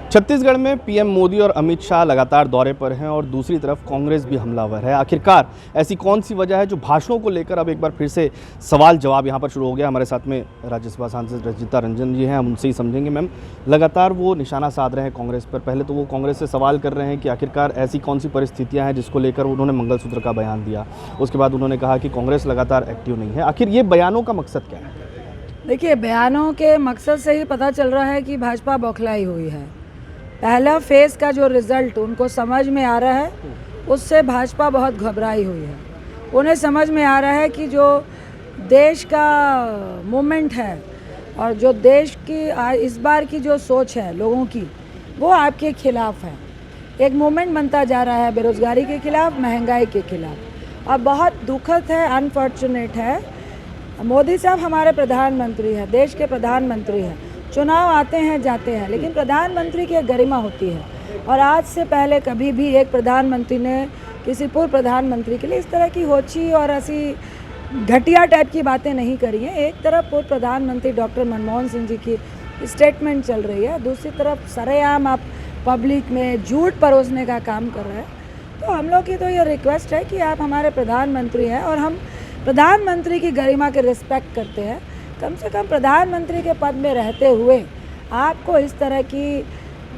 छत्तीसगढ़ में पीएम मोदी और अमित शाह लगातार दौरे पर हैं और दूसरी तरफ कांग्रेस भी हमलावर है। आखिरकार ऐसी कौन सी वजह है जो भाषणों को लेकर अब एक बार फिर से सवाल जवाब यहां पर शुरू हो गया। हमारे साथ में राज्यसभा सांसद रंजीता रंजन जी हैं, हम उनसे ही समझेंगे। मैम, लगातार वो निशाना साध रहे हैं कांग्रेस पर। पहले तो वो कांग्रेस से सवाल कर रहे हैं कि आखिरकार ऐसी कौन सी परिस्थितियाँ हैं जिसको लेकर उन्होंने मंगलसूत्र का बयान दिया। उसके बाद उन्होंने कहा कि कांग्रेस लगातार एक्टिव नहीं है। आखिर ये बयानों का मकसद क्या है? देखिए, बयानों के मकसद से ही पता चल रहा है कि भाजपा बौखलाई हुई है। पहला फेज़ का जो रिज़ल्ट उनको समझ में आ रहा है, उससे भाजपा बहुत घबराई हुई है। उन्हें समझ में आ रहा है कि जो देश का मूवमेंट है और जो देश की इस बार की जो सोच है लोगों की, वो आपके खिलाफ है। एक मूवमेंट बनता जा रहा है बेरोज़गारी के खिलाफ, महंगाई के खिलाफ। और बहुत दुखद है, अनफॉर्चुनेट है, मोदी साहब हमारे प्रधानमंत्री हैं, देश के प्रधानमंत्री हैं। चुनाव आते हैं जाते हैं, लेकिन प्रधानमंत्री की एक गरिमा होती है। और आज से पहले कभी भी एक प्रधानमंत्री ने किसी पूर्व प्रधानमंत्री के लिए इस तरह की होची और ऐसी घटिया टाइप की बातें नहीं करी हैं। एक तरफ पूर्व प्रधानमंत्री डॉक्टर मनमोहन सिंह जी की स्टेटमेंट चल रही है, दूसरी तरफ सरेआम आप पब्लिक में झूठ परोसने का काम कर रहे हैं। तो हम लोग की तो ये रिक्वेस्ट है कि आप हमारे प्रधानमंत्री हैं और हम प्रधानमंत्री की गरिमा के रिस्पेक्ट करते हैं। कम से कम प्रधानमंत्री के पद में रहते हुए आपको इस तरह की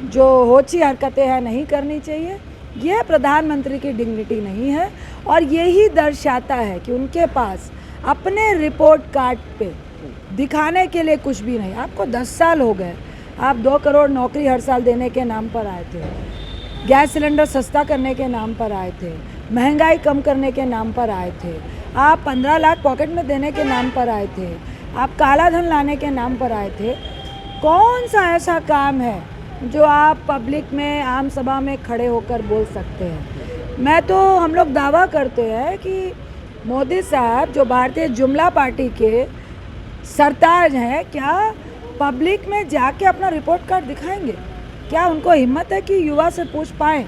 जो होची हरकतें हैं नहीं करनी चाहिए। यह प्रधानमंत्री की डिग्निटी नहीं है और यही दर्शाता है कि उनके पास अपने रिपोर्ट कार्ड पे दिखाने के लिए कुछ भी नहीं। आपको 10 साल हो गए, आप 2 करोड़ नौकरी हर साल देने के नाम पर आए थे, गैस सिलेंडर सस्ता करने के नाम पर आए थे, महंगाई कम करने के नाम पर आए थे, आप 15 लाख पॉकेट में देने के नाम पर आए थे, आप काला धन लाने के नाम पर आए थे। कौन सा ऐसा काम है जो आप पब्लिक में आम सभा में खड़े होकर बोल सकते हैं? हम लोग दावा करते हैं कि मोदी साहब जो भारतीय जुमला पार्टी के सरताज हैं, क्या पब्लिक में जाके अपना रिपोर्ट कार्ड दिखाएंगे? क्या उनको हिम्मत है कि युवा से पूछ पाएँ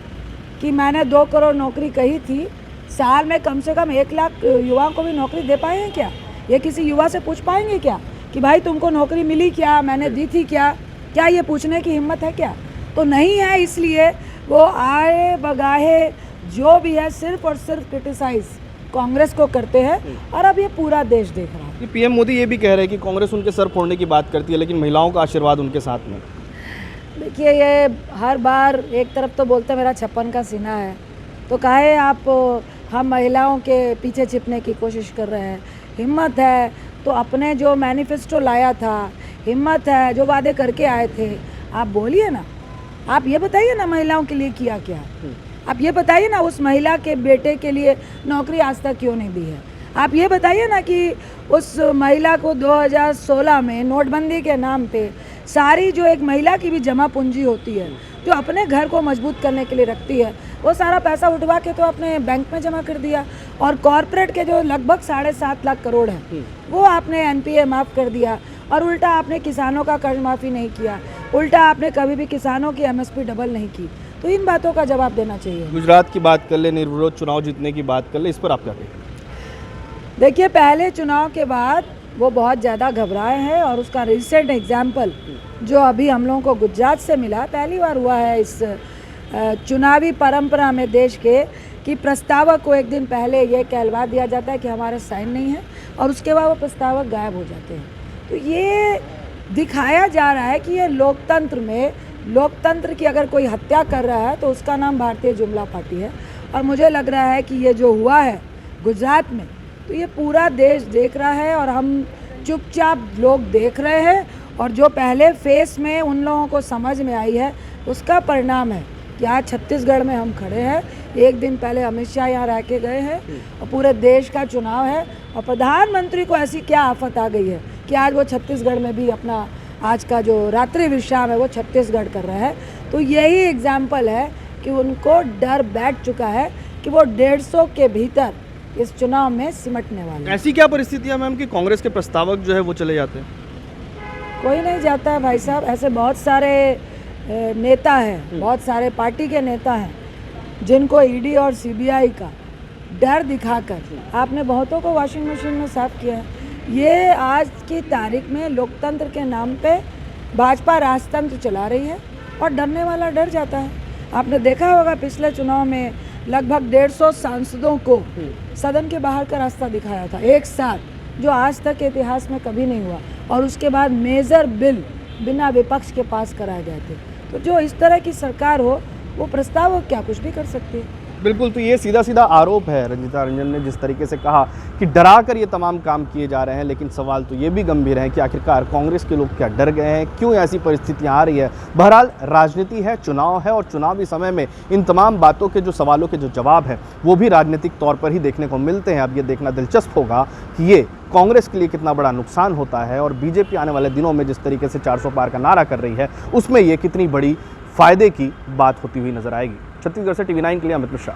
कि मैंने 2 करोड़ नौकरी कही थी, साल में कम से कम 1 लाख युवाओं को भी नौकरी दे पाए हैं क्या? ये किसी युवा से पूछ पाएंगे क्या कि भाई तुमको नौकरी मिली क्या, मैंने दी थी क्या? क्या ये पूछने की हिम्मत है क्या? तो नहीं है। इसलिए वो आए बगाहे जो भी है सिर्फ और सिर्फ क्रिटिसाइज कांग्रेस को करते हैं और अब ये पूरा देश देख रहा है। पीएम मोदी ये भी कह रहे हैं कि कांग्रेस उनके सर फोड़ने की बात करती है, लेकिन महिलाओं का आशीर्वाद उनके साथ में। देखिए, ये हर बार एक तरफ तो बोलते मेरा 56 का सीना है, तो काहे आप हम महिलाओं के पीछे छिपने की कोशिश कर रहे हैं? हिम्मत है तो अपने जो मैनिफेस्टो लाया था, हिम्मत है जो वादे करके आए थे, आप बोलिए ना। आप ये बताइए ना महिलाओं के लिए किया क्या? आप ये बताइए ना उस महिला के बेटे के लिए नौकरी आज तक क्यों नहीं दी है? आप ये बताइए ना कि उस महिला को 2016 में नोटबंदी के नाम पे सारी जो एक महिला की भी जमा पूंजी होती है जो अपने घर को मजबूत करने के लिए रखती है, वो सारा पैसा उठवा के तो अपने बैंक में जमा कर दिया। और कॉरपोरेट के जो लगभग 7.5 लाख करोड़ है वो आपने एनपीए माफ़ कर दिया। और उल्टा आपने किसानों का कर्ज माफ़ी नहीं किया, उल्टा आपने कभी भी किसानों की एमएसपी डबल नहीं की। तो इन बातों का जवाब देना चाहिए। गुजरात की बात कर ले, निर्विरोध चुनाव जीतने की बात कर ले, इस पर आप क्या कहें? देखिए, पहले चुनाव के बाद वो बहुत ज़्यादा घबराए हैं और उसका रिसेंट एग्जाम्पल जो अभी हम लोगों को गुजरात से मिला, पहली बार हुआ है इस चुनावी परंपरा में देश के कि प्रस्तावक को एक दिन पहले ये कहलवा दिया जाता है कि हमारे साइन नहीं है और उसके बाद वो प्रस्तावक गायब हो जाते हैं। तो ये दिखाया जा रहा है कि ये लोकतंत्र में, लोकतंत्र की अगर कोई हत्या कर रहा है तो उसका नाम भारतीय जुमला पार्टी है। और मुझे लग रहा है कि ये जो हुआ है गुजरात में, तो ये पूरा देश देख रहा है और हम चुपचाप लोग देख रहे हैं। और जो पहले फेस में उन लोगों को समझ में आई है, उसका परिणाम है कि आज छत्तीसगढ़ में हम खड़े हैं। एक दिन पहले अमित शाह यहाँ रह के गए हैं और पूरे देश का चुनाव है और प्रधानमंत्री को ऐसी क्या आफत आ गई है कि आज वो छत्तीसगढ़ में भी अपना आज का जो रात्रि विश्राम है वो छत्तीसगढ़ कर रहा है। तो यही एग्जाम्पल है कि उनको डर बैठ चुका है कि वो 150 के भीतर इस चुनाव में सिमटने वाले। ऐसी क्या परिस्थितियां मैम कि कांग्रेस के प्रस्तावक जो है वो चले जाते हैं? कोई नहीं जाता है भाई साहब, ऐसे बहुत सारे नेता हैं, बहुत सारे पार्टी के नेता हैं जिनको ईडी और सीबीआई का डर दिखाकर आपने बहुतों को वॉशिंग मशीन में साफ किया है। ये आज की तारीख में लोकतंत्र के नाम पे भाजपा राजतंत्र चला रही है और डरने वाला डर जाता है। आपने देखा होगा पिछले चुनाव में लगभग 150 सांसदों को सदन के बाहर का रास्ता दिखाया था एक साथ, जो आज तक के इतिहास में कभी नहीं हुआ। और उसके बाद मेजर बिल बिना विपक्ष के पास कराए गए थे। तो जो इस तरह की सरकार हो वो प्रस्ताव क्या कुछ भी कर सकती है। बिल्कुल, तो ये सीधा सीधा आरोप है रंजीता रंजन ने जिस तरीके से कहा कि डरा कर ये तमाम काम किए जा रहे हैं, लेकिन सवाल तो ये भी गंभीर है कि आखिरकार कांग्रेस के लोग क्या डर गए हैं, क्यों ऐसी परिस्थितियां आ रही है। बहरहाल राजनीति है, चुनाव है और चुनावी समय में इन तमाम बातों के जो सवालों के जो जवाब है वो भी राजनीतिक तौर पर ही देखने को मिलते हैं। अब ये देखना दिलचस्प होगा कि ये कांग्रेस के लिए कितना बड़ा नुकसान होता है और बीजेपी आने वाले दिनों में जिस तरीके से 400 पार का नारा कर रही है उसमें ये कितनी बड़ी फायदे की बात होती हुई नजर आएगी। छत्तीसगढ़ से TV9 के लिए अमित मिश्रा।